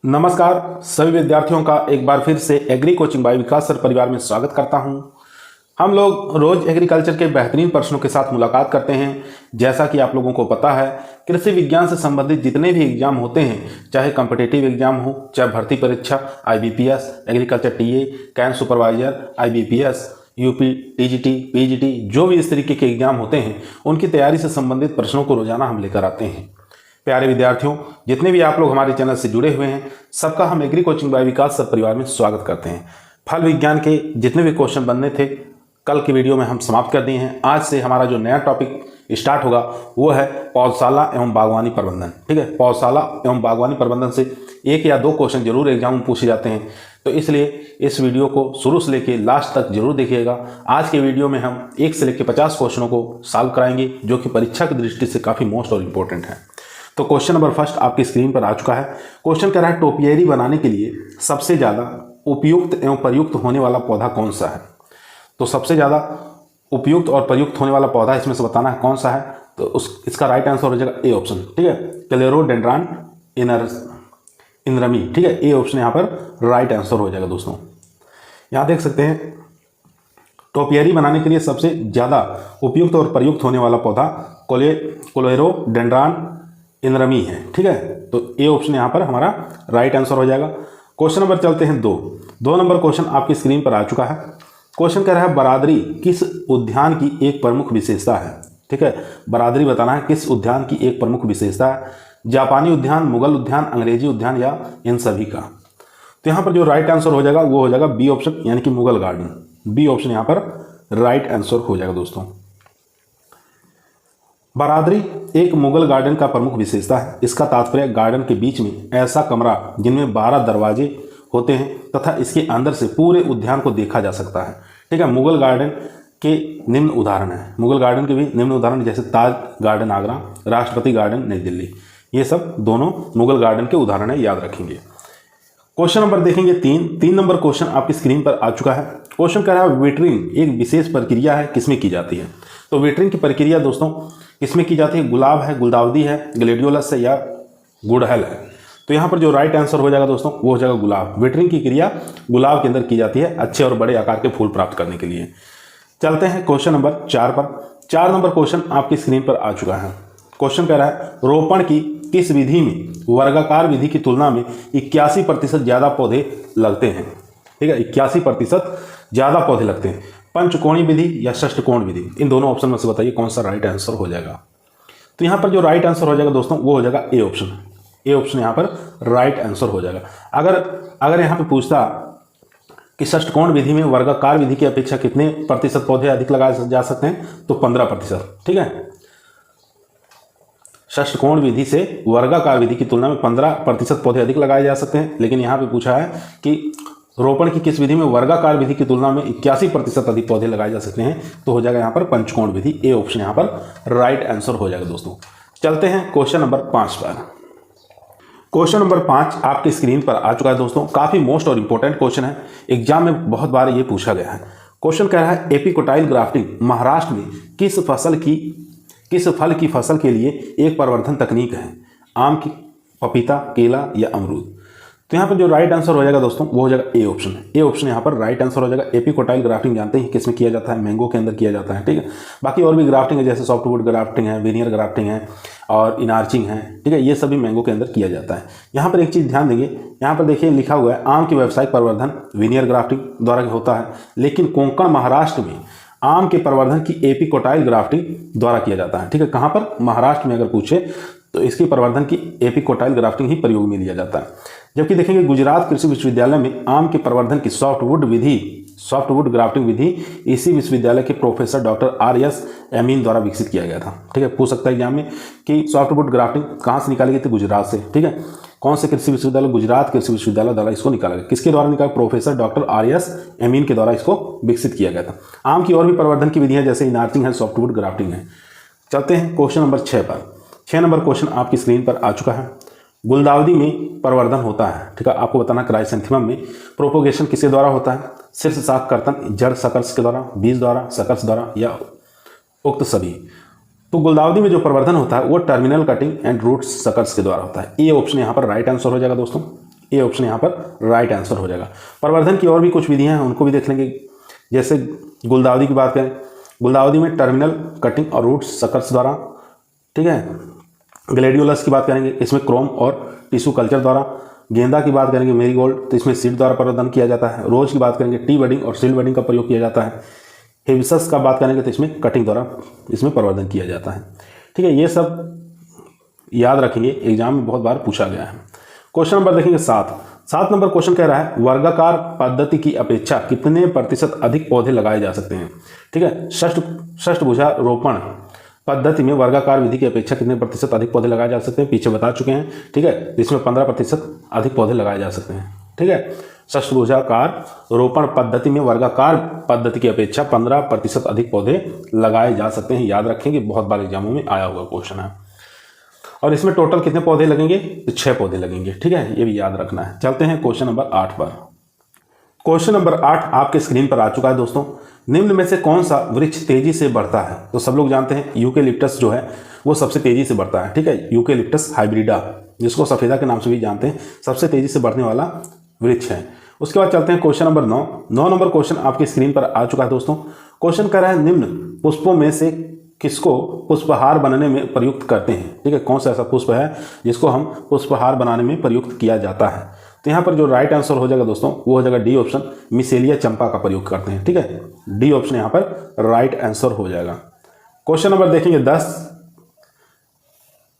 नमस्कार सभी विद्यार्थियों का एक बार फिर से एग्री कोचिंग बाय विकास सर परिवार में स्वागत करता हूं। हम लोग रोज एग्रीकल्चर के बेहतरीन प्रश्नों के साथ मुलाकात करते हैं। जैसा कि आप लोगों को पता है, कृषि विज्ञान से संबंधित जितने भी एग्जाम होते हैं, चाहे कॉम्पिटिटिव एग्जाम हो, चाहे भर्ती परीक्षा, IBPS, agriculture TA, camp supervisor, IBPS, UP, TGT, PGT, जो भी इस तरीके के एग्जाम होते हैं, उनकी तैयारी से संबंधित प्रश्नों को रोजाना हम लेकर आते हैं। प्यारे विद्यार्थियों, जितने भी आप लोग हमारे चैनल से जुड़े हुए हैं, सबका हम एग्री कोचिंग बाय विकास सर परिवार में स्वागत करते हैं। फल विज्ञान के जितने भी क्वेश्चन बनने थे, कल की वीडियो में हम समाप्त कर दिए हैं। आज से हमारा जो नया टॉपिक स्टार्ट होगा वो है पौधशाला एवं बागवानी प्रबंधन। ठीक है, पौधशाला एवं बागवानी प्रबंधन से एक या दो क्वेश्चन जरूर एग्जाम में पूछे जाते हैं, तो इसलिए इस वीडियो को शुरू से लेकर लास्ट तक जरूर देखिएगा। आज के वीडियो में हम 1 से लेकर 50 क्वेश्चनों को सॉल्व कराएंगे, जो कि परीक्षा की दृष्टि से काफ़ी मोस्ट और इम्पोर्टेंट है। तो क्वेश्चन नंबर फर्स्ट आपकी स्क्रीन पर आ चुका है। क्वेश्चन कह रहा है, टोपियरी बनाने के लिए सबसे ज़्यादा उपयुक्त एवं प्रयुक्त होने वाला पौधा कौन सा है। तो सबसे ज़्यादा उपयुक्त और प्रयुक्त होने वाला पौधा इसमें से बताना है कौन सा है। तो इसका राइट आंसर हो जाएगा ए ऑप्शन। ठीक है, क्लेरोडेंड्रॉन इनरमी। ठीक है, ए ऑप्शन यहाँ पर राइट आंसर हो जाएगा। दोस्तों यहाँ देख सकते हैं, टोपियरी बनाने के लिए सबसे ज़्यादा उपयुक्त और प्रयुक्त होने वाला पौधा क्लेरोडेंड्रॉन इनरमी है। ठीक है, तो ए ऑप्शन यहाँ पर हमारा राइट आंसर हो जाएगा। क्वेश्चन नंबर चलते हैं 2 नंबर क्वेश्चन आपकी स्क्रीन पर आ चुका है। क्वेश्चन कह रहा है, बरादरी किस उद्यान की एक प्रमुख विशेषता है। ठीक है, बरादरी बताना है किस उद्यान की एक प्रमुख विशेषता है। जापानी उद्यान, मुगल उद्यान, अंग्रेजी उद्यान या इन सभी का। तो यहाँ पर जो राइट आंसर हो जाएगा वो हो जाएगा बी ऑप्शन, यानी कि मुगल गार्डन। बी ऑप्शन यहाँ पर राइट आंसर हो जाएगा। दोस्तों बरादरी एक मुगल गार्डन का प्रमुख विशेषता है। इसका तात्पर्य गार्डन के बीच में ऐसा कमरा जिनमें 12 दरवाजे होते हैं तथा इसके अंदर से पूरे उद्यान को देखा जा सकता है। ठीक है, मुगल गार्डन के निम्न उदाहरण है। मुगल गार्डन के भी निम्न उदाहरण जैसे ताज गार्डन आगरा, राष्ट्रपति गार्डन नई दिल्ली, ये सब दोनों मुगल गार्डन के उदाहरण है, याद रखेंगे। क्वेश्चन नंबर देखेंगे 3 नंबर क्वेश्चन आपकी स्क्रीन पर आ चुका है। क्वेश्चन कह रहा है, विटरिंग एक विशेष प्रक्रिया है, किसमें की जाती है। तो विटरिंग की प्रक्रिया दोस्तों किसमें की जाती है। गुलाब है, गुलदाउदी है, ग्लेडियोलस है या गुड़हल है। तो यहाँ पर जो राइट आंसर हो जाएगा दोस्तों वो हो जाएगा गुलाब। विटरिंग की क्रिया गुलाब के अंदर की जाती है, अच्छे और बड़े आकार के फूल प्राप्त करने के लिए। चलते हैं क्वेश्चन नंबर 4 पर। 4 नंबर क्वेश्चन आपकी स्क्रीन पर आ चुका है। क्वेश्चन कह रहा है, रोपण की किस विधि में वर्गाकार विधि की तुलना में 81% ज़्यादा पौधे लगते हैं। ठीक है, 81% ज़्यादा पौधे लगते हैं। पंचकोणीय विधि या षष्ठकोण विधि, इन दोनों ऑप्शन में से बताइए कौन सा राइट आंसर हो जाएगा। तो यहाँ पर जो राइट आंसर हो जाएगा दोस्तों वो हो जाएगा ए ऑप्शन। ए ऑप्शन यहाँ पर राइट आंसर हो जाएगा। अगर यहाँ पे पूछता कि षष्ठकोण विधि में वर्गाकार विधि की अपेक्षा कितने प्रतिशत पौधे अधिक लगाए जा सकते हैं, तो 15%। ठीक है, षष्ठकोण विधि से वर्गाकार विधि की तुलना में 15% पौधे अधिक लगाए जा सकते हैं। लेकिन यहाँ पे पूछा है कि रोपण की किस विधि में वर्गाकार विधि की तुलना में 81% अधिक पौधे लगाए जा सकते हैं, तो हो जाएगा यहाँ पर पंचकोण विधि। ए ऑप्शन यहाँ पर राइट आंसर हो जाएगा। दोस्तों चलते हैं क्वेश्चन नंबर 5 पर। क्वेश्चन नंबर 5 आपकी स्क्रीन पर आ चुका है। दोस्तों काफी मोस्ट और इंपॉर्टेंट क्वेश्चन है, एग्जाम में बहुत बार ये पूछा गया है। क्वेश्चन कह रहा है, एपिकोटाइल ग्राफ्टिंग महाराष्ट्र में किस फल की फसल के लिए एक प्रवर्धन तकनीक है। आम की, पपीता, केला या अमरूद। तो यहाँ पर जो राइट आंसर हो जाएगा दोस्तों वो हो जाएगा ए ऑप्शन। ए ऑप्शन यहाँ पर राइट आंसर हो जाएगा। एपिकोटाइल ग्राफ्टिंग जानते हैं किसमें किया जाता है, मैंगो के अंदर किया जाता है। ठीक है, बाकी और भी ग्राफ्टिंग है, जैसे सॉफ्टवुड ग्राफ्टिंग है, वेनियर ग्राफ्टिंग है और इनार्चिंग है। ठीक है, ये सभी मैंगो के अंदर किया जाता है। यहाँ पर एक चीज़ ध्यान देंगे, यहाँ पर देखिए लिखा हुआ है, आम की व्यावसायिक प्रवर्धन वेनियर ग्राफ्टिंग द्वारा होता है, लेकिन कोंकण महाराष्ट्र में आम के प्रवर्धन की एपिकोटाइल ग्राफ्टिंग द्वारा किया जाता है। ठीक है, कहाँ पर, महाराष्ट्र में अगर पूछे तो इसकी प्रवर्धन की एपिकोटाइल ग्राफ्टिंग ही प्रयोग में लिया जाता है। जबकि देखेंगे गुजरात कृषि विश्वविद्यालय में आम के प्रवर्धन की सॉफ्टवुड ग्राफ्टिंग विधि इसी विश्वविद्यालय के प्रोफेसर डॉक्टर RS एमीन द्वारा विकसित किया गया था। ठीक है, पूछ सकता है एग्जाम में कि सॉफ्टवुड ग्राफ्टिंग कहाँ से निकाली गई थी, गुजरात से। ठीक है, कौन से कृषि विश्वविद्यालय, गुजरात कृषि विश्वविद्यालय द्वारा इसको निकाला गया। किसके द्वारा निकाला, प्रोफेसर डॉक्टर RS एमीन के द्वारा इसको विकसित किया गया था। आम की और भी प्रवर्धन की विधियाँ जैसे इनार्चिंग है, सॉफ्टवुड ग्राफ्टिंग है। चलते हैं क्वेश्चन नंबर 6 पर। 6 नंबर क्वेश्चन आपकी स्क्रीन पर आ चुका है। गुलदाउदी में प्रवर्धन होता है। ठीक है, आपको बताना क्राइसेंथेमम में प्रोपोगेशन किसके द्वारा होता है। शीर्ष शाख कर्तन जड़ सकर्ष के द्वारा, बीज द्वारा, सकर्ष द्वारा या उक्त सभी। तो गुलदाउदी में जो प्रवर्धन होता है वो terminal cutting and root suckers के द्वारा होता है। ए ऑप्शन यहाँ पर राइट आंसर हो जाएगा दोस्तों। ए ऑप्शन यहाँ पर राइट आंसर हो जाएगा। प्रवर्धन की और भी कुछ विधियाँ हैं, उनको भी देख लेंगे। जैसे गुलदाउदी की बात करें, गुलदाउदी में टर्मिनल कटिंग और रूट सकर्स द्वारा, ठीक है। ग्लेडियोलस की बात करेंगे, इसमें क्रोम और टिश्यू कल्चर द्वारा। गेंदा की बात करेंगे मेरीगोल्ड, तो इसमें सीड द्वारा प्रवर्धन किया जाता है। रोज की बात करेंगे टी बडिंग और सील बडिंग का प्रयोग किया जाता है। हिबिस्कस का बात करेंगे तो इसमें कटिंग द्वारा इसमें प्रवर्धन किया जाता है, ठीक है। ये सब याद रखेंगे, एग्जाम में बहुत बार पूछा गया है। क्वेश्चन नंबर देखेंगे 7 नंबर क्वेश्चन कह रहा है वर्गाकार पद्धति की अपेक्षा कितने प्रतिशत अधिक पौधे लगाए जा सकते हैं, ठीक है। षष्ठभुजा रोपण पद्धति में वर्गाकार विधि की अपेक्षा कितने प्रतिशत अधिक पौधे लगाए जा सकते हैं, पीछे बता चुके हैं, ठीक है। इसमें 15% अधिक पौधे लगाए जा सकते हैं, ठीक है। षष्ठभुजाकार रोपण पद्धति में वर्गाकार पद्धति की अपेक्षा 15% अधिक पौधे लगाए जा सकते हैं, याद रखेंगे, बहुत बार एग्जामों में आया हुआ क्वेश्चन है। और इसमें टोटल कितने पौधे लगेंगे, तो 6 पौधे लगेंगे, ठीक है, ये भी याद रखना है। चलते हैं क्वेश्चन नंबर 8 पर। क्वेश्चन नंबर 8 आपके स्क्रीन पर आ चुका है दोस्तों। निम्न में से कौन सा वृक्ष तेजी से बढ़ता है, तो सब लोग जानते हैं यूकेलिप्टस जो है वो सबसे तेजी से बढ़ता है, ठीक है। यूकेलिप्टस हाइब्रिडा, जिसको सफेदा के नाम से भी जानते हैं, सबसे तेजी से बढ़ने वाला वृक्ष है। उसके बाद चलते हैं क्वेश्चन नंबर 9 नंबर क्वेश्चन आपकी स्क्रीन पर आ चुका है दोस्तों। क्वेश्चन कह रहा है निम्न पुष्पों में से किसको पुष्पहार बनाने में प्रयुक्त करते हैं, ठीक है। कौन सा ऐसा पुष्प है जिसको हम पुष्पहार बनाने में प्रयुक्त किया जाता है, तो यहाँ पर जो राइट आंसर हो जाएगा दोस्तों वो हो जाएगा डी ऑप्शन, मिसेलिया चंपा का प्रयोग करते हैं, ठीक है। डी ऑप्शन यहाँ पर राइट आंसर हो जाएगा। क्वेश्चन नंबर देखेंगे 10।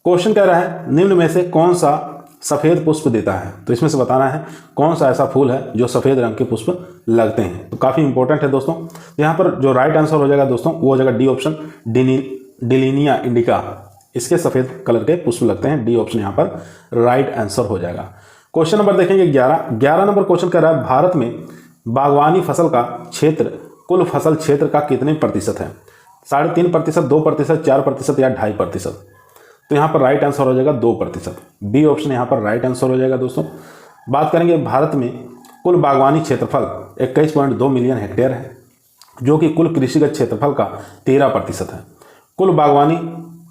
क्वेश्चन कह रहा है निम्न में से कौन सा सफेद पुष्प देता है, तो इसमें से बताना है कौन सा ऐसा फूल है जो सफेद रंग के पुष्प लगते हैं, तो काफी इंपॉर्टेंट है दोस्तों। यहाँ पर जो राइट आंसर हो जाएगा दोस्तों वो हो जाएगा डी ऑप्शन, डिलिनिया इंडिका, इसके सफेद कलर के पुष्प लगते हैं। डी ऑप्शन यहाँ पर राइट आंसर हो जाएगा। क्वेश्चन नंबर देखेंगे 11 नंबर क्वेश्चन कह रहा है भारत में बागवानी फसल का क्षेत्र कुल फसल क्षेत्र का कितने प्रतिशत है, 3.5%, 2%, 4% या 2.5%, तो यहाँ पर राइट आंसर हो जाएगा 2%। बी ऑप्शन यहाँ पर राइट आंसर हो जाएगा दोस्तों। बात करेंगे भारत में कुल बागवानी क्षेत्रफल 21.2 मिलियन हेक्टेयर है, जो कि कुल कृषिगत क्षेत्रफल का 13% है। कुल बागवानी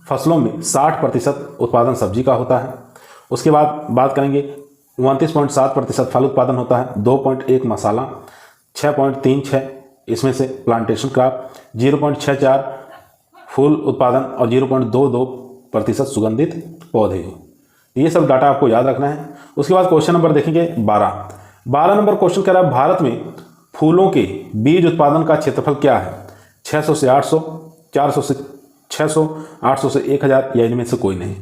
फसलों में 60% उत्पादन सब्जी का होता है। उसके बाद बात करेंगे 29.7% फल उत्पादन होता है, 2.1 मसाला, 6.36 इसमें से प्लांटेशन क्रॉप, 0.64 फूल उत्पादन और 0.22% सुगंधित पौधे। ये सब डाटा आपको याद रखना है। उसके बाद क्वेश्चन नंबर देखेंगे 12 नंबर क्वेश्चन कह रहा है भारत में फूलों के बीज उत्पादन का क्षेत्रफल क्या है, 600 से 800, 400 से 600, 800 से 1000 या इनमें से कोई नहीं,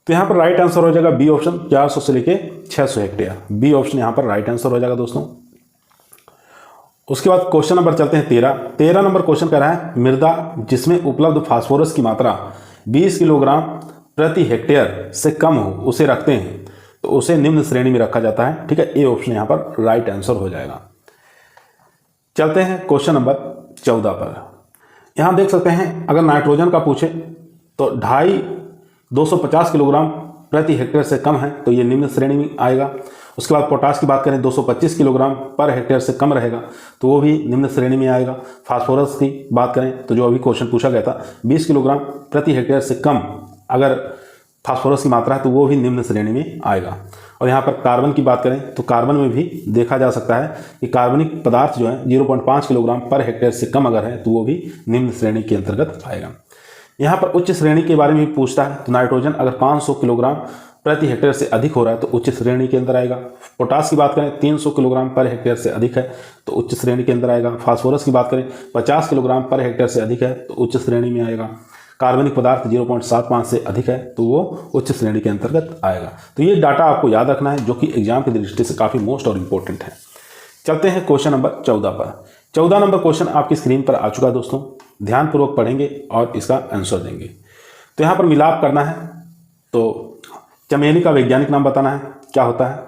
तो यहाँ पर राइट आंसर हो जाएगा बी ऑप्शन, 400 से लेके 600 हेक्टेयर। बी ऑप्शन यहाँ पर राइट आंसर हो जाएगा दोस्तों। उसके बाद क्वेश्चन नंबर चलते हैं 13 नंबर क्वेश्चन कह रहा है मृदा जिसमें उपलब्ध फास्फोरस की मात्रा 20 किलोग्राम प्रति हेक्टेयर से कम हो उसे रखते हैं, तो उसे निम्न श्रेणी में रखा जाता है, ठीक है। ए ऑप्शन यहाँ पर राइट आंसर हो जाएगा। चलते हैं क्वेश्चन नंबर 14 पर। यहाँ देख सकते हैं अगर नाइट्रोजन का पूछे तो 250 किलोग्राम प्रति हेक्टेयर से कम है तो ये निम्न श्रेणी में आएगा। उसके बाद पोटाश की बात करें 225 किलोग्राम पर हेक्टेयर से कम रहेगा तो वो भी निम्न श्रेणी में आएगा। फास्फोरस की बात करें तो जो अभी क्वेश्चन पूछा गया था 20 किलोग्राम प्रति हेक्टेयर से कम अगर फास्फोरस की मात्रा है तो वो भी निम्न श्रेणी में आएगा। और यहाँ पर कार्बन की बात करें तो कार्बन में भी देखा जा सकता है कि कार्बनिक पदार्थ जो है 0.5 किलोग्राम पर हेक्टेयर से कम अगर है तो वो भी निम्न श्रेणी के अंतर्गत आएगा। यहाँ पर उच्च श्रेणी के बारे में भी पूछता है तो नाइट्रोजन अगर 500 किलोग्राम प्रति हेक्टेयर से अधिक हो रहा है तो उच्च श्रेणी के अंदर आएगा। पोटाश की बात करें 300 किलोग्राम पर हेक्टेयर से अधिक है तो उच्च श्रेणी के अंदर आएगा। फास्फोरस की बात करें 50 किलोग्राम पर हेक्टेयर से अधिक है तो उच्च श्रेणी में आएगा। कार्बनिक पदार्थ 0.75 से अधिक है तो वो उच्च श्रेणी के अंतर्गत आएगा। तो ये डाटा आपको याद रखना है जो कि एग्जाम की दृष्टि से काफ़ी मोस्ट और इम्पोर्टेंट है। चलते हैं क्वेश्चन नंबर 14 पर। 14 नंबर क्वेश्चन आपकी स्क्रीन पर आ चुका है दोस्तों, ध्यानपूर्वक पढ़ेंगे और इसका आंसर देंगे। तो यहाँ पर मिलाप करना है तो चमेली का वैज्ञानिक नाम बताना है, क्या होता है।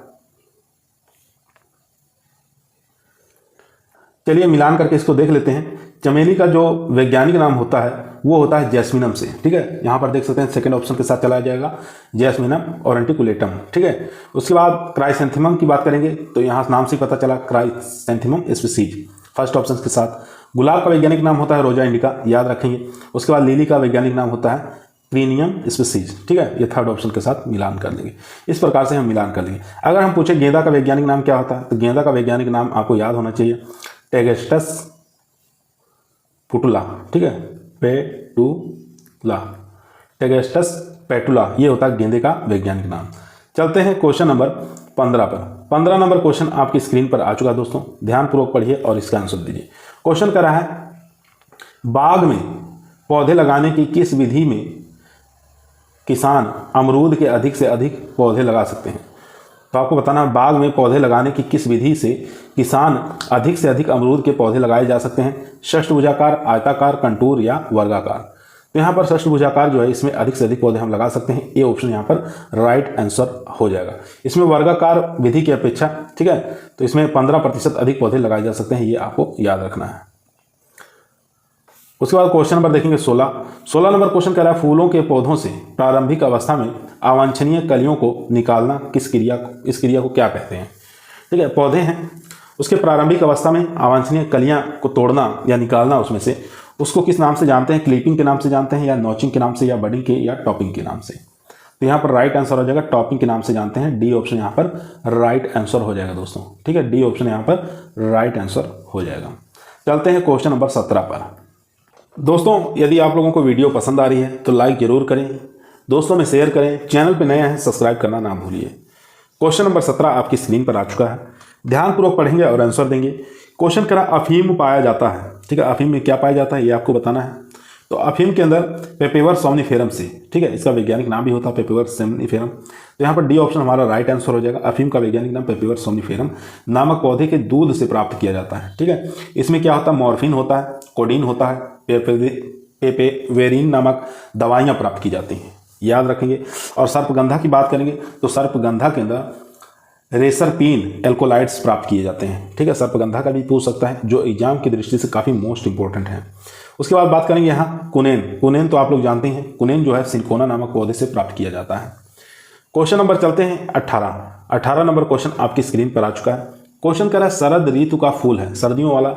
चलिए मिलान करके इसको देख लेते हैं। चमेली का जो वैज्ञानिक नाम होता है वो होता है जैस्मिनम से, ठीक है। यहाँ पर देख सकते हैं सेकंड ऑप्शन के साथ चला जाएगा जैस्मिनम ऑरेंटिकुलेटम, ठीक है। उसके बाद क्राइसेंथेमम की बात करेंगे तो यहाँ नाम से पता चला क्राइसेंथेमम स्पीसीज फर्स्ट ऑप्शन के साथ। गुलाब का वैज्ञानिक नाम होता है रोजा इंडिका, याद रखेंगे। उसके बाद लिली का वैज्ञानिक नाम होता है प्रीनियम स्पीसीज, ठीक है, ये थर्ड ऑप्शन के साथ मिलान कर लेंगे। इस प्रकार से हम मिलान कर लेंगे। अगर हम पूछे गेंदा का वैज्ञानिक नाम क्या होता है, तो गेंदा का वैज्ञानिक नाम आपको याद होना चाहिए टेगेस्टस पुटुला, ठीक है, पेटुला, टेगेस्टस पेटुला, ये होता है गेंदे का वैज्ञानिक नाम। चलते हैं क्वेश्चन नंबर 15 पर। 15 नंबर क्वेश्चन आपकी स्क्रीन पर आ चुका है दोस्तों, ध्यानपूर्वक पढ़िए और इसका आंसर दीजिए। क्वेश्चन कर रहा है बाग में पौधे लगाने की किस विधि में किसान अमरूद के अधिक से अधिक पौधे लगा सकते हैं। तो आपको बताना है बाग में पौधे लगाने की किस विधि से किसान अधिक से अधिक अमरूद के पौधे लगाए जा सकते हैं, षष्ठभुजाकार, आयताकार, कंटूर या वर्गाकार। तो यहाँ पर षष्ठभुजाकार जो है इसमें अधिक से अधिक पौधे हम लगा सकते हैं, ये ऑप्शन यहाँ पर राइट आंसर हो जाएगा। इसमें वर्गाकार विधि की अपेक्षा, ठीक है, तो इसमें 15% अधिक पौधे लगाए जा सकते हैं, ये आपको याद रखना है। उसके बाद क्वेश्चन नंबर देखेंगे 16 नंबर क्वेश्चन कह रहा है फूलों के पौधों से प्रारंभिक अवस्था में अवांछनीय कलियों को निकालना इस क्रिया को क्या कहते हैं। ठीक है, पौधे हैं, उसके प्रारंभिक अवस्था में अवांछनीय कलियां को तोड़ना या निकालना उसमें से, उसको किस नाम से जानते हैं, क्लिपिंग के नाम से जानते हैं, या नॉचिंग के नाम से, या बडिंग के, या टॉपिंग के नाम से। तो यहाँ पर राइट आंसर हो जाएगा टॉपिंग के नाम से जानते हैं, डी ऑप्शन यहाँ पर राइट आंसर हो जाएगा दोस्तों। ठीक है, डी ऑप्शन यहाँ पर राइट आंसर हो जाएगा। चलते हैं क्वेश्चन नंबर 17 पर। दोस्तों यदि आप लोगों को वीडियो पसंद आ रही है तो लाइक जरूर करें, दोस्तों में शेयर करें, चैनल पर नए हैं सब्सक्राइब करना ना भूलिए। क्वेश्चन नंबर 17 आपकी स्क्रीन पर आ चुका है, ध्यानपूर्वक पढ़ेंगे और आंसर देंगे। क्वेश्चन करा अफीम पाया जाता है, ठीक है, अफीम में क्या पाया जाता है ये आपको बताना है। तो अफीम के अंदर पेपेवर सोम्निफेरम से, ठीक है, इसका वैज्ञानिक नाम भी होता है पेपेवर सोम्निफेरम। तो यहाँ पर डी ऑप्शन हमारा राइट आंसर हो जाएगा। अफीम का वैज्ञानिक नाम पेपेवर सोम्निफेरम नामक पौधे के दूध से प्राप्त किया जाता है। ठीक है, इसमें क्या होता है, मॉर्फिन होता है, कोडीन होता है, पेपेवेरिन नामक दवाइयाँ प्राप्त की जाती हैं, याद रखेंगे। और सर्पगंधा की बात करेंगे तो सर्पगंधा के अंदर रेसरपीन एल्कोलाइड्स प्राप्त किए जाते हैं। ठीक है, सर्पगंधा का भी पूछ सकता है जो एग्जाम की दृष्टि से काफ़ी मोस्ट इंपॉर्टेंट है। उसके बाद बात करेंगे यहाँ कुनेन तो आप लोग जानते हैं, कुनेन जो है सिलिकोना नामक पौधे से प्राप्त किया जाता है। क्वेश्चन नंबर चलते हैं 18 नंबर क्वेश्चन आपकी स्क्रीन पर आ चुका है। क्वेश्चन कह रहा है शरद ऋतु का फूल है, सर्दियों वाला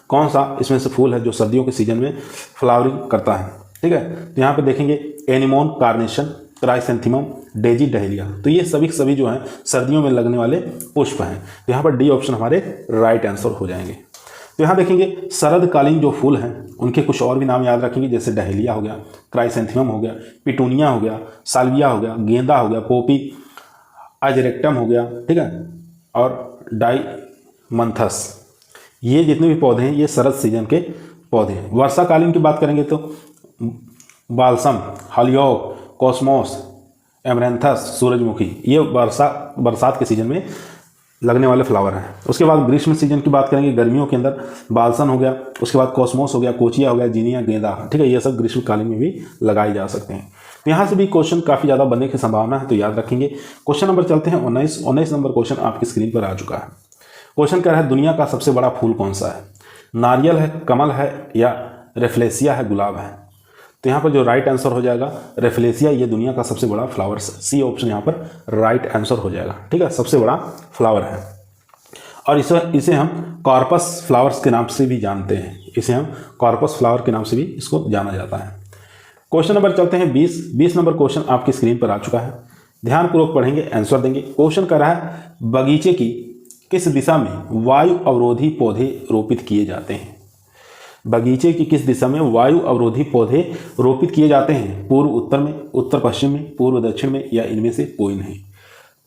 कौन सा इसमें से फूल है जो सर्दियों के सीजन में फ्लावरिंग करता है। ठीक है, तो यहाँ पे देखेंगे anemone, carnation, chrysanthemum, Daisy, dahlia. तो ये सभी जो हैं सर्दियों में लगने वाले पुष्प हैं। तो यहाँ पर डी ऑप्शन हमारे राइट आंसर हो जाएंगे। तो यहाँ देखेंगे शरदकालीन जो फूल हैं उनके कुछ और भी नाम याद रखेंगे, जैसे डहेलिया हो गया, क्राइसेंथेमम हो गया, पिटूनिया हो गया, साल्विया हो गया, गेंदा हो गया, पोपी अजरेक्टम हो गया, ठीक है, और डाईमंथस। ये जितने भी पौधे हैं ये शरद सीजन के पौधे हैं। वर्षाकालीन की बात करेंगे तो बाल्सम, हलियोक, कॉस्मोस, एमरेंथस, सूरजमुखी, ये बरसात के सीजन में लगने वाले फ्लावर हैं। उसके बाद ग्रीष्म सीजन की बात करेंगे, गर्मियों के अंदर बाल्सम हो गया, उसके बाद कॉस्मोस हो गया, कोचिया हो गया, जीनिया, गेंदा, ठीक है, ये सब ग्रीष्मकालीन में भी लगाए जा सकते हैं। तो यहाँ से भी क्वेश्चन काफ़ी ज़्यादा बनने की संभावना है, तो याद रखेंगे। क्वेश्चन नंबर चलते हैं 19 नंबर क्वेश्चन आपकी स्क्रीन पर आ चुका है। क्वेश्चन कह रहा है दुनिया का सबसे बड़ा फूल कौन सा है, नारियल है, कमल है, या रेफ्लेसिया है, गुलाब है। तो यहाँ पर जो राइट आंसर हो जाएगा रेफ्लेसिया, ये दुनिया का सबसे बड़ा फ्लावर, सी ऑप्शन यहाँ पर राइट आंसर हो जाएगा। ठीक है, सबसे बड़ा फ्लावर है और इसे हम कॉर्पस फ्लावर्स के नाम से भी जानते हैं, इसे हम कॉर्पस फ्लावर के नाम से भी इसको जाना जाता है। क्वेश्चन नंबर चलते हैं 20 नंबर क्वेश्चन आपकी स्क्रीन पर आ चुका है, ध्यानपूर्वक पढ़ेंगे, आंसर देंगे। क्वेश्चन कर रहा है बगीचे की किस दिशा में वायु अवरोधी पौधे रोपित किए जाते हैं। बगीचे की किस दिशा में वायु अवरोधी पौधे रोपित किए जाते हैं, पूर्व उत्तर में, उत्तर पश्चिम में, पूर्व दक्षिण में, या इनमें से कोई नहीं।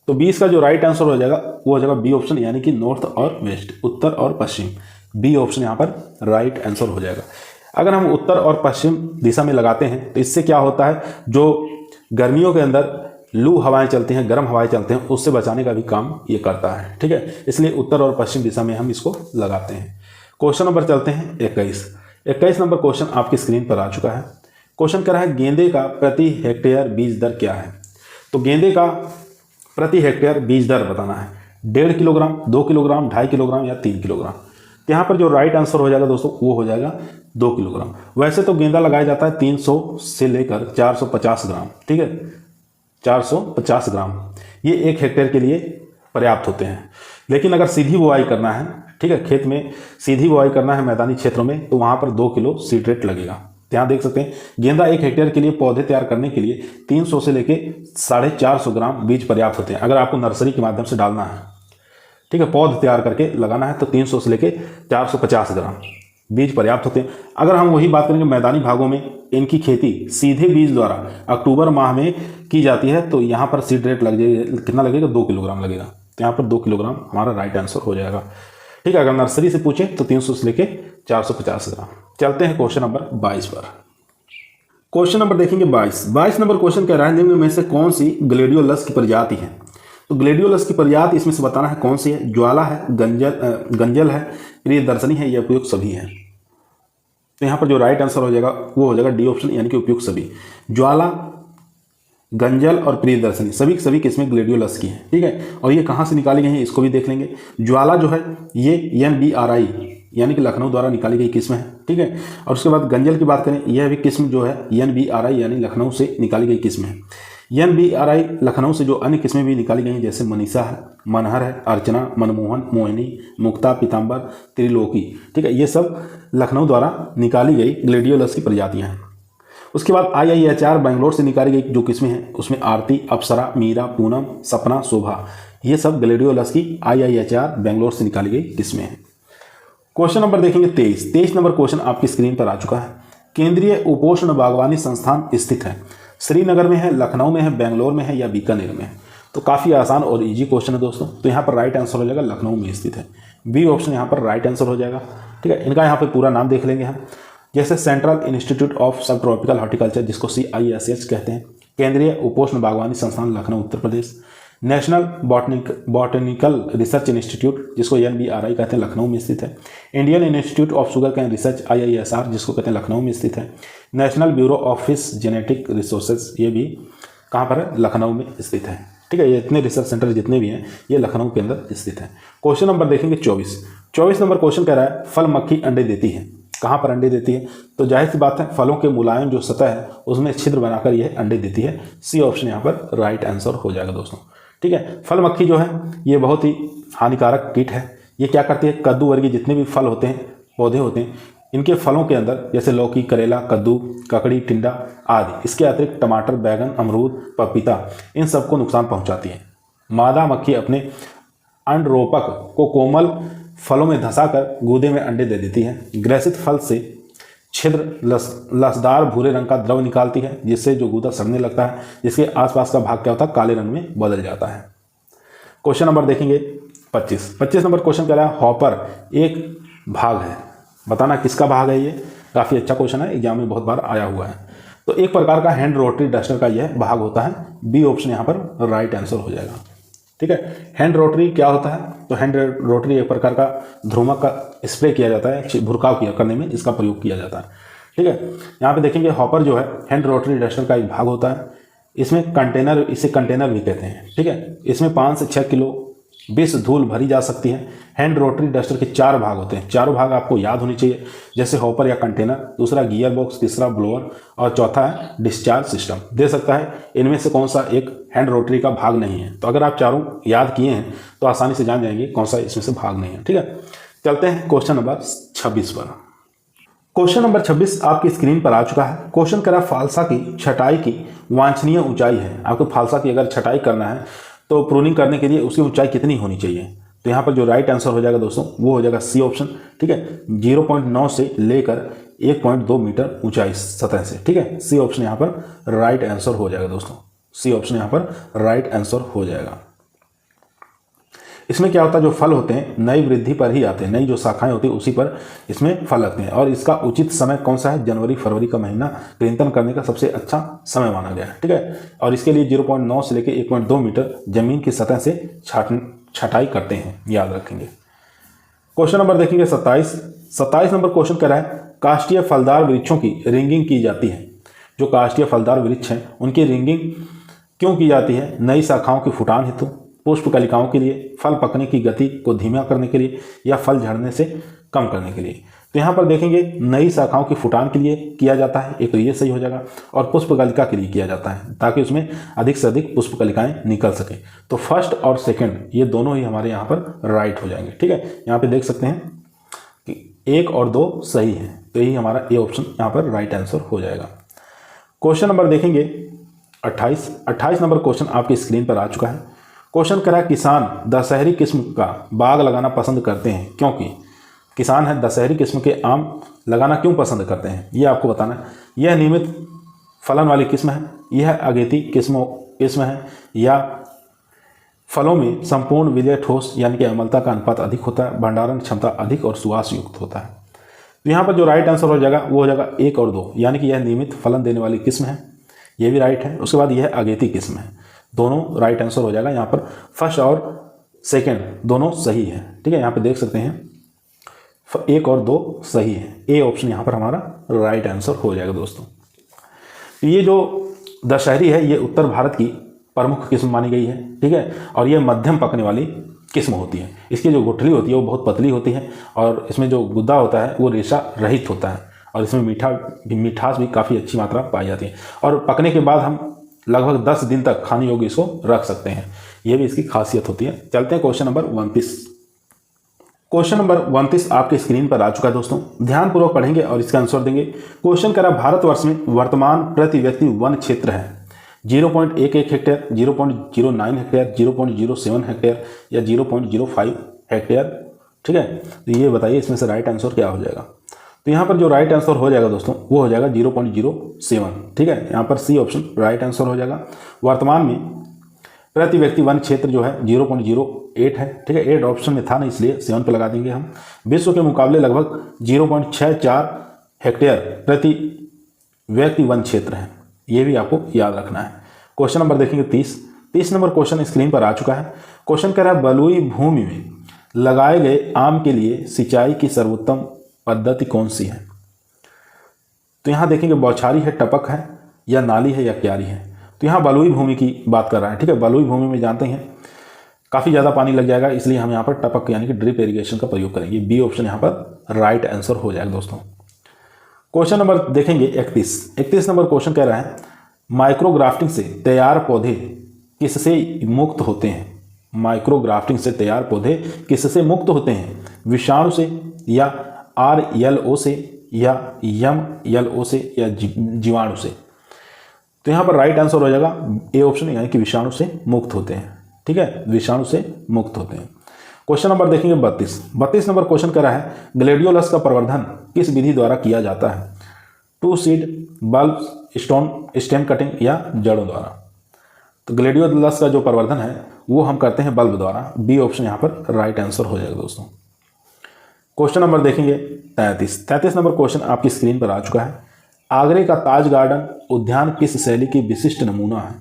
तो 20 का जो राइट आंसर हो जाएगा वो हो जाएगा बी ऑप्शन, यानी कि नॉर्थ और वेस्ट, उत्तर और पश्चिम। बी ऑप्शन यहाँ पर राइट आंसर हो जाएगा। अगर हम उत्तर और पश्चिम दिशा में लगाते हैं तो इससे क्या होता है, जो गर्मियों के अंदर लू हवाएं चलती हैं, गर्म हवाएं चलते हैं, उससे बचाने का भी काम ये करता है। ठीक है, इसलिए उत्तर और पश्चिम दिशा में हम इसको लगाते हैं। क्वेश्चन नंबर चलते हैं 21 नंबर क्वेश्चन आपकी स्क्रीन पर आ चुका है। क्वेश्चन कर रहा है गेंदे का प्रति हेक्टेयर बीज दर क्या है। तो गेंदे का प्रति हेक्टेयर बीज दर बताना है, 1.5 किलोग्राम, 2 किलोग्राम, 2.5 किलोग्राम या 3 किलोग्राम। तो यहाँ पर जो राइट आंसर हो जाएगा दोस्तों वो हो जाएगा 2 किलोग्राम। वैसे तो गेंदा लगाया जाता है 300 से लेकर 450 ग्राम, ठीक है, 450 ग्राम ये 1 हेक्टेयर के लिए पर्याप्त होते हैं। लेकिन अगर सीधी बुआई करना है, ठीक है, खेत में सीधी बुआई करना है मैदानी क्षेत्रों में, तो वहाँ पर 2 किलो सीड रेट लगेगा। तो यहाँ देख सकते हैं गेंदा 1 हेक्टेयर के लिए पौधे तैयार करने के लिए 300 से लेके 450 ग्राम बीज पर्याप्त होते हैं। अगर आपको नर्सरी के माध्यम से डालना है, ठीक है, पौध तैयार करके लगाना है, तो 300 से लेके 450 ग्राम बीज पर्याप्त होते हैं। अगर हम वही बात करेंगे मैदानी भागों में इनकी खेती सीधे बीज द्वारा अक्टूबर माह में की जाती है, तो यहाँ पर सीड रेट लग जाएगा, कितना लगेगा, 2 किलोग्राम लगेगा। तो यहाँ पर 2 किलोग्राम हमारा राइट आंसर हो जाएगा। ठीक है, अगर नर्सरी से पूछे तो 300 से लेके 450 ग्राम। चलते हैं क्वेश्चन नंबर 22 पर। क्वेश्चन नंबर देखेंगे 22 नंबर क्वेश्चन कह रहा है निम्न में से कौन सी ग्लेडियोलस की प्रजाति है। तो ग्लेडियोलस की प्रजाति इसमें से बताना है कौन सी है। ज्वाला है, गंजल है, प्रियदर्शनी है या उपयुक्त सभी है। तो यहाँ पर जो राइट आंसर हो जाएगा वो हो जाएगा डी ऑप्शन, यानी कि उपयुक्त सभी। ज्वाला, गंजल और प्रियदर्शनी सभी किस्में ग्लेडियोलस की हैं। ठीक है, और ये कहाँ से निकाली गई हैं इसको भी देख लेंगे। ज्वाला जो है ये NBRI यानी कि लखनऊ द्वारा निकाली गई किस्म है। ठीक है, और उसके बाद गंजल की बात करें, यह भी किस्म जो है NBRI यानी लखनऊ से निकाली गई किस्म है। NBRI लखनऊ से जो अन्य किस्में भी निकाली गई हैं जैसे मनीषा है, मनहर है, अर्चना, मनमोहन, मोहिनी, मुक्ता, पीताम्बर, त्रिलोकी, ठीक है, ये सब लखनऊ द्वारा निकाली गई ग्लेडियोलस की प्रजातियां हैं। उसके बाद IIHR बेंगलोर से निकाली गई जो किस्में हैं उसमें आरती, अप्सरा, मीरा, पूनम, सपना, शोभा, ये सब ग्लेडियोलस की IIHR बेंगलोर से निकाली गई किस्में हैं। क्वेश्चन नंबर देखेंगे 23 नंबर क्वेश्चन आपकी स्क्रीन पर आ चुका है। केंद्रीय उपोष्ण बागवानी संस्थान स्थित है, श्रीनगर में है, लखनऊ में है, बेंगलोर में है या बीकानेर में है। तो काफ़ी आसान और इजी क्वेश्चन है दोस्तों। तो यहाँ पर राइट आंसर हो जाएगा लखनऊ में स्थित है। बी ऑप्शन यहाँ पर राइट आंसर हो जाएगा। ठीक है, इनका यहाँ पे पूरा नाम देख लेंगे हम, जैसे सेंट्रल इंस्टीट्यूट ऑफ सब ट्रॉपिकल हॉर्टिकल्चर जिसको CISH कहते हैं, केंद्रीय उपोष्ण बागवानी संस्थान Lucknow Uttar Pradesh, national botanical research institute जिसको NBRI कहते हैं लखनऊ में स्थित है, Indian institute of sugar cane research IISR जिसको कहते हैं लखनऊ में स्थित है, national bureau of fish genetic resources ये भी कहाँ पर है, लखनऊ में स्थित है। ठीक है, ये इतने रिसर्च सेंटर जितने भी हैं ये लखनऊ के अंदर स्थित है। क्वेश्चन नंबर देखेंगे 24 नंबर क्वेश्चन कह रहा है फल मक्खी अंडे देती है। कहाँ पर अंडे देती है, तो जाहिर सी बात है फलों के मुलायम जो सतह है उसमें छिद्र बनाकर यह अंडे देती है। सी ऑप्शन यहाँ पर राइट आंसर हो जाएगा दोस्तों। ठीक है, फल मक्खी जो है ये बहुत ही हानिकारक कीट है। ये क्या करती है, कद्दू वर्गीय जितने भी फल होते हैं, पौधे होते हैं, इनके फलों के अंदर जैसे लौकी, करेला, कद्दू, ककड़ी, टिंडा आदि, इसके अतिरिक्त टमाटर, बैगन, अमरूद, पपीता, इन सबको नुकसान पहुंचाती है। मादा मक्खी अपने अंडरोपक को कोमल फलों में धंसाकर गूदे में अंडे दे देती है। ग्रसित फल से छिद्र लसदार भूरे रंग का द्रव निकालती है जिससे जो गूदा सड़ने लगता है, जिसके आसपास का भाग क्या होता है, काले रंग में बदल जाता है। क्वेश्चन नंबर देखेंगे 25 नंबर क्वेश्चन कह रहा है हॉपर एक भाग है, बताना किसका भाग है। ये काफ़ी अच्छा क्वेश्चन है, एग्जाम में बहुत बार आया हुआ है। तो एक प्रकार का हैंड रोटरी डस्टर का यह भाग होता है। बी ऑप्शन यहाँ पर राइट आंसर हो जाएगा। ठीक है, हैंड रोटरी क्या होता है, तो हैंड रोटरी एक प्रकार का ध्रुवक का स्प्रे किया जाता है, भुरकाव करने में इसका प्रयोग किया जाता है। ठीक है, यहाँ पे देखेंगे हॉपर जो है हैंड रोटरी डस्टर का एक भाग होता है। इसमें कंटेनर, इसे कंटेनर भी कहते हैं। ठीक है, इसमें 5 से 6 किलो विष धूल भरी जा सकती है। हैंड रोटरी डस्टर के 4 भाग होते हैं, चारों भाग आपको याद होनी चाहिए, जैसे हॉपर या कंटेनर, दूसरा गियर बॉक्स, तीसरा ब्लोअर और चौथा है डिस्चार्ज सिस्टम। दे सकता है इनमें से कौन सा एक हैंड रोटरी का भाग नहीं है। तो अगर आप चारों याद किए हैं तो आसानी से जान जाएंगे कौन सा इसमें से भाग नहीं है। ठीक है, चलते हैं क्वेश्चन नंबर 26 पर। क्वेश्चन नंबर 26 आपकी स्क्रीन पर आ चुका है। क्वेश्चन कह रहा है फालसा की छटाई की वांछनीय ऊंचाई है। आपको फालसा की अगर छटाई करना है तो प्रूनिंग करने के लिए उसकी ऊंचाई कितनी होनी चाहिए। तो यहाँ पर जो राइट आंसर हो जाएगा दोस्तों वो हो जाएगा सी ऑप्शन। ठीक है, 0.9 से लेकर 1.2 मीटर ऊंचाई सतह से। ठीक है, सी ऑप्शन यहाँ पर राइट आंसर हो जाएगा दोस्तों। सी ऑप्शन यहाँ पर राइट आंसर हो जाएगा। इसमें क्या होता है, जो फल होते हैं नई वृद्धि पर ही आते हैं, नई जो शाखाएं होती है उसी पर इसमें फल लगते हैं। और इसका उचित समय कौन सा है, जनवरी फरवरी का महीना कृंतन करने का सबसे अच्छा समय माना गया है। ठीक है, और इसके लिए 0.9 से लेकर 1.2 मीटर जमीन की सतह से छटाई करते हैं, याद रखेंगे। क्वेश्चन नंबर देखेंगे 27 नंबर क्वेश्चन कह रहा है काष्ठीय फलदार वृक्षों की रिंगिंग की जाती है। जो काष्ठीय फलदार वृक्ष हैं उनकी रिंगिंग क्यों की जाती है, नई शाखाओं की फुटान हेतु, पुष्प कलिकाओं के लिए, फल पकने की गति को धीमा करने के लिए या फल झड़ने से कम करने के लिए। तो यहाँ पर देखेंगे नई शाखाओं की फुटान के लिए किया जाता है, एक तो ये सही हो जाएगा, और पुष्प कलिका के लिए किया जाता है ताकि उसमें अधिक से अधिक पुष्प कलिकाएं निकल सके। तो फर्स्ट और सेकंड ये दोनों ही हमारे यहाँ पर राइट हो जाएंगे। ठीक है, यहाँ पे देख सकते हैं कि 1 और 2 सही है, तो यही हमारा ए ऑप्शन यहाँ पर राइट आंसर हो जाएगा। क्वेश्चन नंबर देखेंगे 28 नंबर क्वेश्चन आपकी स्क्रीन पर आ चुका है। क्वेश्चन कह रहा है किसान दशहरी किस्म का बाग लगाना पसंद करते हैं क्योंकि। किसान है दशहरी किस्म के आम लगाना क्यों पसंद करते हैं, ये आपको बताना है। यह नियमित फलन वाली किस्म है, यह अगेती किस्म है, या फलों में संपूर्ण विजय ठोस यानी कि अम्लता का अनुपात अधिक होता है, भंडारण क्षमता अधिक और सुवास युक्त होता है। तो यहाँ पर जो राइट आंसर हो जाएगा वो हो जाएगा 1 और 2, यानी कि यह नियमित फलन देने वाली किस्म है, ये भी राइट है। उसके बाद यह अगेती किस्म है, दोनों राइट आंसर हो जाएगा। यहाँ पर फर्स्ट और सेकंड दोनों सही है, ठीक है। यहाँ पे देख सकते हैं 1 और 2 सही है, ए ऑप्शन यहाँ पर हमारा राइट आंसर हो जाएगा दोस्तों। ये जो दशहरी है ये उत्तर भारत की प्रमुख किस्म मानी गई है, ठीक है, और ये मध्यम पकने वाली किस्म होती है। इसकी जो गुठली होती है वो बहुत पतली होती है और इसमें जो गुद्दा होता है वो रेशा रहित होता है और इसमें मिठास भी काफ़ी अच्छी मात्रा पाई जाती है और पकने के बाद हम लगभग 10 दिन तक खाने योग्य इसको रख सकते हैं, ये भी इसकी खासियत होती है। चलते हैं क्वेश्चन नंबर 29। क्वेश्चन नंबर 29 आपके स्क्रीन पर आ चुका है दोस्तों, ध्यानपूर्वक पढ़ेंगे और इसका आंसर देंगे। क्वेश्चन कह रहा भारतवर्ष में वर्तमान प्रति व्यक्ति वन क्षेत्र है 0.11 हेक्टेयर, 0.09 हेक्टेयर, 0.07 हेक्टेयर या 0.05 हेक्टेयर, ठीक है। तो ये बताइए इसमें से राइट आंसर क्या हो जाएगा। तो यहाँ पर जो राइट आंसर हो जाएगा दोस्तों वो हो जाएगा 0.07, ठीक है। यहाँ पर सी ऑप्शन राइट आंसर हो जाएगा। वर्तमान में प्रति व्यक्ति वन क्षेत्र जो है 0.08 है, ठीक है। 8 ऑप्शन में था ना इसलिए 7 पे लगा देंगे हम। विश्व के मुकाबले लगभग 0.64 हेक्टेयर प्रति व्यक्ति वन क्षेत्र है, ये भी आपको याद रखना है। क्वेश्चन नंबर देखेंगे 30 नंबर क्वेश्चन स्क्रीन पर आ चुका है। क्वेश्चन कह रहा है बलुई भूमि में लगाए गए आम के लिए सिंचाई की सर्वोत्तम पद्धति कौन सी है। तो यहाँ देखेंगे बौछारी है, टपक है या नाली है या क्यारी है। तो यहाँ बलुई भूमि की बात कर रहा है, ठीक है। बलुई भूमि में जानते हैं काफ़ी ज़्यादा पानी लग जाएगा, इसलिए हम यहाँ पर टपक यानी कि ड्रिप इरिगेशन का प्रयोग करेंगे। बी ऑप्शन यहाँ पर राइट आंसर हो जाएगा दोस्तों। क्वेश्चन नंबर देखेंगे 31 नंबर क्वेश्चन कह रहा है माइक्रोग्राफ्टिंग से तैयार पौधे किससे मुक्त होते हैं। माइक्रोग्राफ्टिंग से तैयार पौधे किससे मुक्त होते हैं, विषाणु से या RLO से या MLO से या जीवाणु से। तो यहाँ पर राइट आंसर हो जाएगा ए ऑप्शन यानी कि विषाणु से मुक्त होते हैं, ठीक है, विषाणु से मुक्त होते हैं। क्वेश्चन नंबर देखेंगे 32 नंबर क्वेश्चन कर रहा है ग्लेडियोलस का प्रवर्धन किस विधि द्वारा किया जाता है, 2 सीड, बल्ब, स्टेम कटिंग या जड़ों द्वारा। तो ग्लेडियोलस का जो प्रवर्धन है वो हम करते हैं बल्ब द्वारा। बी ऑप्शन यहाँ पर राइट आंसर हो जाएगा दोस्तों। क्वेश्चन नंबर देखेंगे 33 नंबर क्वेश्चन आपकी स्क्रीन पर आ चुका है। आगरे का ताज गार्डन उद्यान किस शैली की विशिष्ट नमूना है।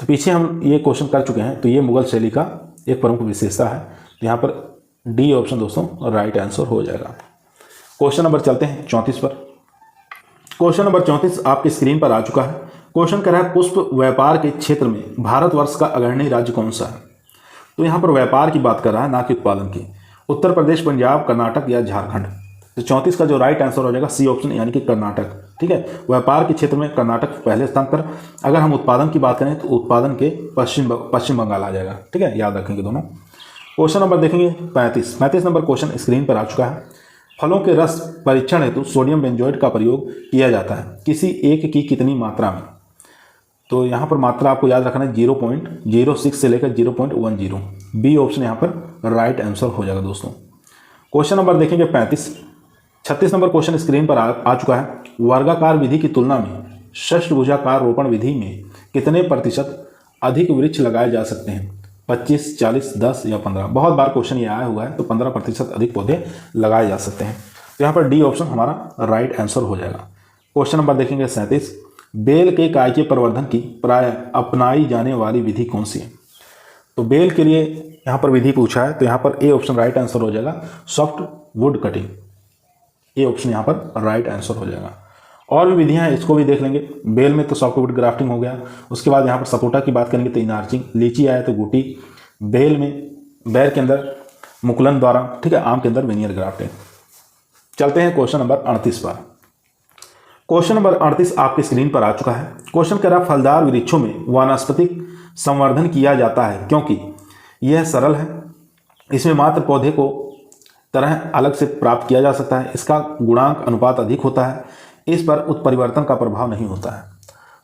तो पीछे हम ये क्वेश्चन कर चुके हैं, तो ये मुगल शैली का एक प्रमुख विशेषता है। तो यहाँ पर डी ऑप्शन दोस्तों राइट आंसर हो जाएगा। क्वेश्चन नंबर चलते हैं 34 पर। क्वेश्चन नंबर 34 आपकी स्क्रीन पर आ चुका है। क्वेश्चन कर रहा है पुष्प व्यापार के क्षेत्र में भारतवर्ष का अग्रणी राज्य कौन सा है। तो यहाँ पर व्यापार की बात कर रहा है, ना कि उत्पादन की। उत्तर प्रदेश, पंजाब, कर्नाटक या झारखंड। तो 34 का जो राइट आंसर हो जाएगा सी ऑप्शन यानी कि कर्नाटक, ठीक है। व्यापार के क्षेत्र में कर्नाटक पहले स्थान पर। अगर हम उत्पादन की बात करें तो उत्पादन के पश्चिम बंगाल आ जाएगा, ठीक है, याद रखेंगे दोनों। क्वेश्चन नंबर देखेंगे 35 नंबर क्वेश्चन स्क्रीन पर आ चुका है। फलों के रस परीक्षण हेतु सोडियम बेंजोएट का प्रयोग किया जाता है किसी एक की कितनी मात्रा में। तो यहाँ पर मात्रा आपको याद रखना है 0.06 से लेकर 0.10। बी ऑप्शन यहाँ पर राइट आंसर हो जाएगा दोस्तों। क्वेश्चन नंबर देखेंगे 36 नंबर क्वेश्चन स्क्रीन पर आ चुका है। वर्गाकार विधि की तुलना में षष्ठभुजाकार रोपण विधि में कितने प्रतिशत अधिक वृक्ष लगाए जा सकते हैं, 25, 40, 10 या 15। बहुत बार क्वेश्चन ये आया हुआ है, तो 15% अधिक पौधे लगाए जा सकते हैं। तो यहाँ पर डी ऑप्शन हमारा राइट आंसर हो जाएगा। क्वेश्चन नंबर देखेंगे 37। बेल के कायके प्रवर्धन की प्राय अपनाई जाने वाली विधि कौन सी है। तो बेल के लिए यहाँ पर विधि पूछा है, तो यहाँ पर ए ऑप्शन राइट आंसर हो जाएगा, soft wood cutting. A option यहाँ पर राइट आंसर हो जाएगा। और भी विधियाँ हैं, इसको भी देख लेंगे। बेल में तो सॉफ्टवुड ग्राफ्टिंग हो गया, उसके बाद यहाँ पर सपोटा की बात करेंगे तो इनार्चिंग, लीची आया तो गुटी, बेल में बैर के अंदर मुकुलन द्वारा, ठीक है, आम के अंदर वेनियर ग्राफ्टिंग। चलते हैं क्वेश्चन नंबर 38 पर। क्वेश्चन नंबर 38 आपकी स्क्रीन पर आ चुका है। क्वेश्चन कह रहा फलदार वृक्षों में वानस्पतिक संवर्धन किया जाता है क्योंकि यह सरल है, इसमें मात्र पौधे को तरह अलग से प्राप्त किया जा सकता है। इसका गुणांक अनुपात अधिक होता है। इस पर उत्परिवर्तन का प्रभाव नहीं होता है।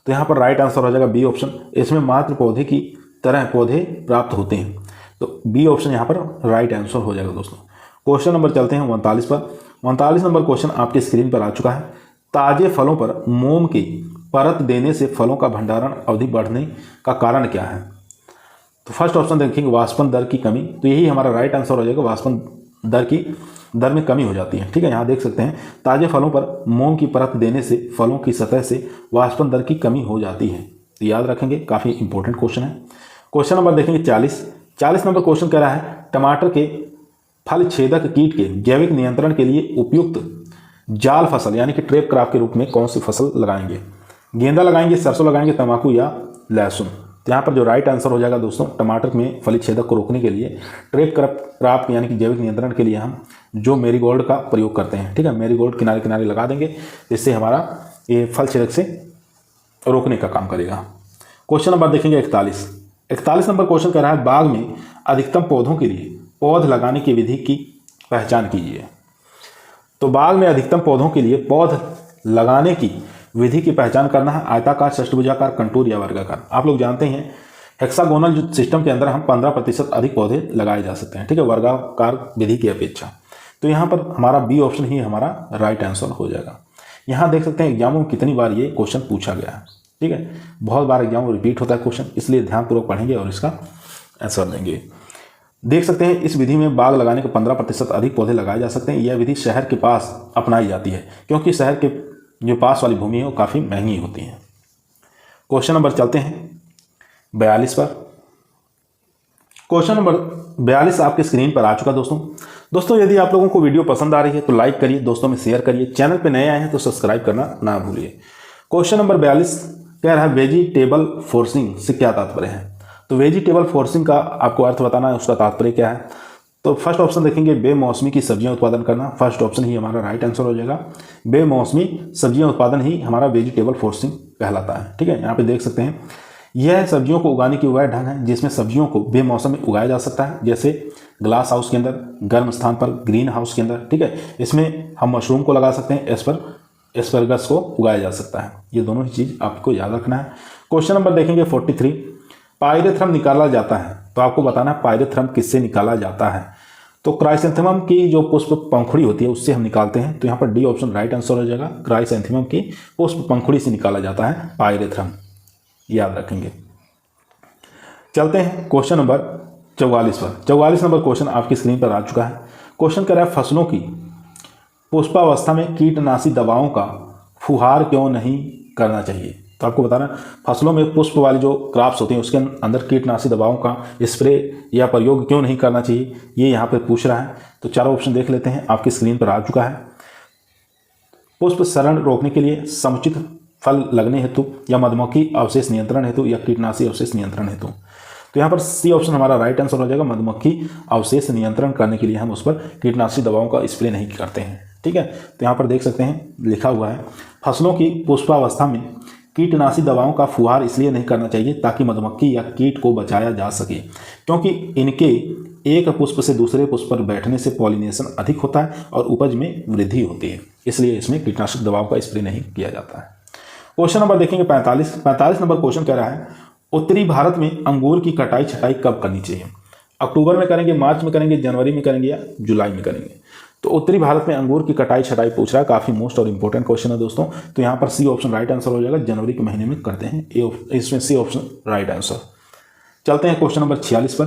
तो यहाँ पर राइट आंसर हो जाएगा बी ऑप्शन। इसमें मात्र पौधे की तरह पौधे प्राप्त होते हैं। तो बी ऑप्शन यहाँ पर राइट आंसर हो जाएगा दोस्तों। क्वेश्चन नंबर चलते हैं 39 पर। 39 नंबर क्वेश्चन आपके स्क्रीन पर आ चुका है। ताजे फलों पर मोम की परत देने से फलों का भंडारण अवधि बढ़ने का कारण क्या है? तो फर्स्ट ऑप्शन देखेंगे वाष्पन दर की कमी। तो यही हमारा राइट आंसर हो जाएगा, वाष्पन दर में कमी हो जाती है। ठीक है, यहाँ देख सकते हैं ताजे फलों पर मोम की परत देने से फलों की सतह से वाष्पन दर की कमी हो जाती है। तो याद रखेंगे, काफ़ी इंपॉर्टेंट क्वेश्चन है। क्वेश्चन नंबर देखेंगे 40 नंबर क्वेश्चन कह रहा है टमाटर के फल छेदक कीट के जैविक नियंत्रण के लिए उपयुक्त जाल फसल यानी कि ट्रैप क्रॉप के रूप में कौन सी फसल लगाएंगे? गेंदा लगाएंगे, सरसों लगाएंगे, तंबाकू या लहसुन? तो यहाँ पर जो राइट आंसर हो जाएगा दोस्तों, टमाटर में फली छेदक को रोकने के लिए ट्रैप क्रॉप यानी कि जैविक नियंत्रण के लिए हम जो मेरीगोल्ड का प्रयोग करते हैं। ठीक है, मेरीगोल्ड किनारे किनारे लगा देंगे, जिससे हमारा ये फल छेदक से रोकने का काम करेगा। क्वेश्चन नंबर देखेंगे 41 नंबर क्वेश्चन कह रहा है बाग में अधिकतम पौधों के लिए पौध लगाने की विधि की पहचान कीजिए। तो बाग में अधिकतम पौधों के लिए पौध लगाने की विधि की पहचान करना है। आयताकार, षष्ठभुजाकार, कंटूर या वर्गाकार। आप लोग जानते हैं हेक्सागोनल जो सिस्टम के अंदर हम 15% अधिक पौधे लगाए जा सकते हैं। ठीक है, वर्गाकार विधि की अपेक्षा। तो यहाँ पर हमारा बी ऑप्शन ही हमारा राइट आंसर हो जाएगा। यहाँ देख सकते हैं एग्जामों में कितनी बार ये क्वेश्चन पूछा गया है। ठीक है, बहुत बार एग्जाम में रिपीट होता है क्वेश्चन, इसलिए ध्यानपूर्वक पढ़ेंगे और इसका आंसर देंगे। देख सकते हैं इस विधि में बाग लगाने के 15% अधिक पौधे लगाए जा सकते हैं। यह विधि शहर के पास अपनाई जाती है, क्योंकि शहर के जो पास वाली भूमि है वो काफ़ी महंगी होती है। क्वेश्चन नंबर चलते हैं 42 पर। क्वेश्चन नंबर 42 आपके स्क्रीन पर आ चुका दोस्तों यदि आप लोगों को वीडियो पसंद आ रही है तो लाइक करिए, दोस्तों में शेयर करिए, चैनल पे नए आए हैं तो सब्सक्राइब करना ना भूलिए। क्वेश्चन नंबर 42 कह रहा है वेजिटेबल फोर्सिंग से क्या तात्पर्य है? तो वेजिटेबल फोर्सिंग का आपको अर्थ बताना है, उसका तात्पर्य क्या है? तो फर्स्ट ऑप्शन देखेंगे बेमौसमी की सब्जियां उत्पादन करना। फर्स्ट ऑप्शन ही हमारा राइट आंसर हो जाएगा। बेमौसमी सब्जियां उत्पादन ही हमारा वेजिटेबल फोर्सिंग कहलाता है। ठीक है, यहाँ पे देख सकते हैं यह सब्जियों को उगाने की वह ढंग है जिसमें सब्जियों को बेमौसम में उगाया जा सकता है, जैसे ग्लास हाउस के अंदर, गर्म स्थान पर, ग्रीन हाउस के अंदर। ठीक है, इसमें हम मशरूम को लगा सकते हैं, एस्परगस को उगाया जा सकता है। ये दोनों ही चीज़ आपको याद रखना है। क्वेश्चन नंबर देखेंगे 43। पायरेथ्रम निकाला जाता है, तो आपको बताना है पायरेथ्रम किससे निकाला जाता है? तो क्राइसेंथेमम की जो पुष्प पंखुड़ी होती है उससे हम निकालते हैं। तो यहाँ पर डी ऑप्शन राइट आंसर हो जाएगा। क्राइसेंथेमम की पुष्प पंखुड़ी से निकाला जाता है पायरेथ्रम, याद रखेंगे। चलते हैं क्वेश्चन नंबर 44 पर। 44 नंबर क्वेश्चन आपकी स्क्रीन पर आ चुका है। क्वेश्चन कह रहा है फसलों की पुष्पावस्था में कीटनाशी दवाओं का फुहार क्यों नहीं करना चाहिए? तो आपको बताना फसलों में पुष्प वाली जो क्रॉप्स होती हैं उसके अंदर कीटनाशी दवाओं का स्प्रे या प्रयोग क्यों नहीं करना चाहिए, ये यहाँ पर पूछ रहा है। तो चारों ऑप्शन देख लेते हैं, आपकी स्क्रीन पर आ चुका है। पुष्प सड़न रोकने के लिए, समुचित फल लगने हेतु, या मधुमक्खी अवशेष नियंत्रण हेतु, या कीटनाशी अवशेष नियंत्रण हेतु। तो यहाँ पर सी ऑप्शन हमारा राइट आंसर हो जाएगा। मधुमक्खी अवशेष नियंत्रण करने के लिए हम उस पर कीटनाशी दवाओं का स्प्रे नहीं करते हैं। ठीक है, तो यहाँ पर देख सकते हैं लिखा हुआ है फसलों की पुष्पावस्था में कीटनाशी दवाओं का फुहार इसलिए नहीं करना चाहिए ताकि मधुमक्खी या कीट को बचाया जा सके, क्योंकि इनके एक पुष्प से दूसरे पुष्प पर बैठने से पॉलिनेशन अधिक होता है और उपज में वृद्धि होती है, इसलिए इसमें कीटनाशक दवाओं का स्प्रे नहीं किया जाता है। क्वेश्चन नंबर देखेंगे 45 नंबर क्वेश्चन कह रहा है उत्तरी भारत में अंगूर की कटाई छटाई कब करनी चाहिए? अक्टूबर में करेंगे, मार्च में करेंगे, जनवरी में करेंगे या जुलाई में करेंगे? तो उत्तरी भारत में अंगूर की कटाई छटाई पूछ रहा है, काफ़ी मोस्ट और इंपॉर्टेंट क्वेश्चन है दोस्तों। तो यहाँ पर सी ऑप्शन राइट आंसर हो जाएगा। जनवरी के महीने में करते हैं, इसमें सी ऑप्शन राइट आंसर। चलते हैं क्वेश्चन नंबर 46 पर।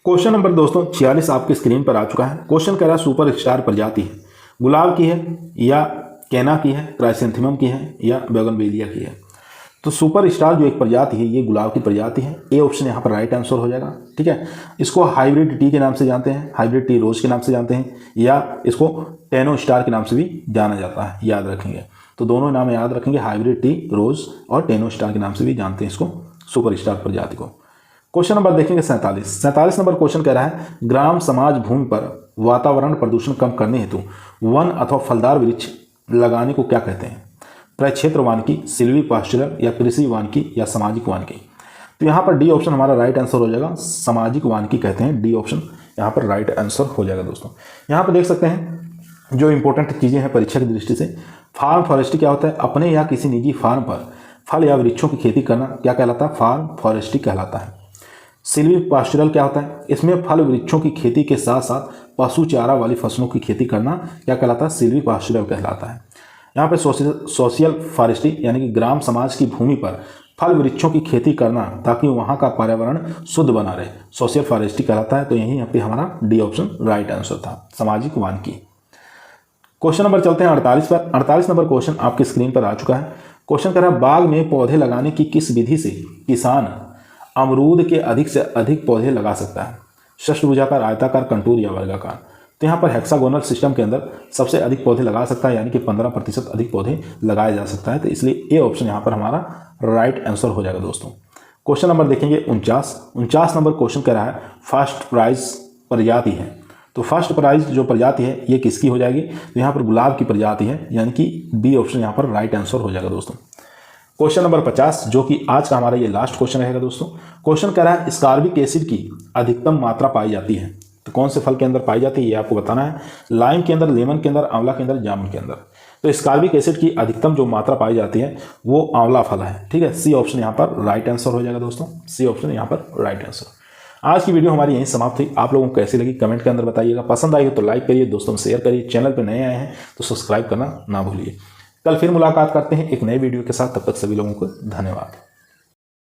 क्वेश्चन नंबर दोस्तों 46 आपकी स्क्रीन पर आ चुका है। क्वेश्चन कह रहा है सुपर स्टार प्रजाति है, गुलाब की है या कैना की है, क्राइसेंथेमम की है या बोगनवेलिया की है? तो सुपर स्टार जो एक प्रजाति है ये गुलाब की प्रजाति है। ए ऑप्शन यहाँ पर राइट आंसर हो जाएगा। ठीक है, इसको हाइब्रिड टी के नाम से जानते हैं, हाइब्रिड टी रोज के नाम से जानते हैं, या इसको टेनो स्टार के नाम से भी जाना जाता है, याद रखेंगे। तो दोनों नाम याद रखेंगे, हाइब्रिड टी रोज और टेनो स्टार के नाम से भी जानते हैं इसको, सुपर स्टार प्रजाति को। क्वेश्चन नंबर देखेंगे 47 नंबर क्वेश्चन कह रहा है ग्राम समाज भूमि पर वातावरण प्रदूषण कम करने हेतु वन अथवा फलदार वृक्ष लगाने को क्या कहते हैं? प्रक्षेत्र वानिकी, सिल्वी पास्चुलर, या कृषि वानिकी, या सामाजिक वानिकी? तो यहाँ पर डी ऑप्शन हमारा राइट आंसर हो जाएगा। सामाजिक वानिकी कहते हैं, डी ऑप्शन यहाँ पर राइट आंसर हो जाएगा दोस्तों। यहाँ पर देख सकते हैं जो इंपॉर्टेंट चीज़ें हैं परीक्षा की दृष्टि से। फार्म फॉरेस्ट्री क्या होता है? अपने या किसी निजी फार्म पर फल या वृक्षों की खेती करना क्या कहलाता है? फार्म फॉरेस्ट्री कहलाता है। सिल्वी पास्चुरल क्या होता है? इसमें फल वृक्षों की खेती के साथ साथ पशु चारा वाली फसलों की खेती करना क्या कहलाता है? सिल्वी पास्चुरल कहलाता है। यहाँ पे सोशल फॉरेस्ट्री यानी कि ग्राम समाज की भूमि पर फल वृक्षों की खेती करना ताकि वहाँ का पर्यावरण शुद्ध बना रहे, सोशल फॉरेस्ट्री कहलाता है। तो यही यहाँ पे हमारा डी ऑप्शन राइट आंसर था, सामाजिक वानिकी। क्वेश्चन नंबर चलते हैं 48 पर। 48 नंबर क्वेश्चन आपकी स्क्रीन पर आ चुका है। क्वेश्चन कह रहा है बाग में पौधे लगाने की किस विधि से किसान अमरूद के अधिक से अधिक पौधे लगा सकता है? षष्ठभुजाकार, आयताकार, कंटूर या वर्गाकार? तो यहाँ पर हेक्सागोनल सिस्टम के अंदर सबसे अधिक पौधे लगा सकता है, यानी कि 15% अधिक पौधे लगाए जा सकता है। तो इसलिए ए ऑप्शन यहाँ पर हमारा राइट आंसर हो जाएगा दोस्तों। क्वेश्चन नंबर देखेंगे 49 नंबर क्वेश्चन कह रहा है फर्स्ट प्राइज प्रजाति है। तो फर्स्ट प्राइज जो प्रजाति है ये किसकी हो जाएगी? तो यहाँ पर गुलाब की प्रजाति है, यानी कि बी ऑप्शन यहाँ पर राइट आंसर हो जाएगा दोस्तों। क्वेश्चन नंबर 50 जो कि आज का हमारा ये लास्ट क्वेश्चन रहेगा दोस्तों। क्वेश्चन कह रहा है स्कार्बिक एसिड की अधिकतम मात्रा पाई जाती है तो कौन से फल के अंदर पाई जाती है, ये आपको बताना है। लाइम के अंदर, लेमन के अंदर, आंवला के अंदर, जामुन के अंदर। तो स्कार्बिक एसिड की अधिकतम जो मात्रा पाई जाती है वो आंवला फल है, ठीक है। सी ऑप्शन यहाँ पर राइट आंसर हो जाएगा दोस्तों। सी ऑप्शन यहाँ पर राइट आंसर। आज की वीडियो हमारी यहीं समाप्त हुई। आप लोगों को कैसी लगी कमेंट के अंदर बताइएगा। पसंद आई हो तो लाइक करिए, दोस्तों में शेयर करिए। चैनल पर नए आए हैं तो सब्सक्राइब करना ना भूलिए। कल फिर मुलाकात करते हैं एक नए वीडियो के साथ। तब तक सभी लोगों को धन्यवाद।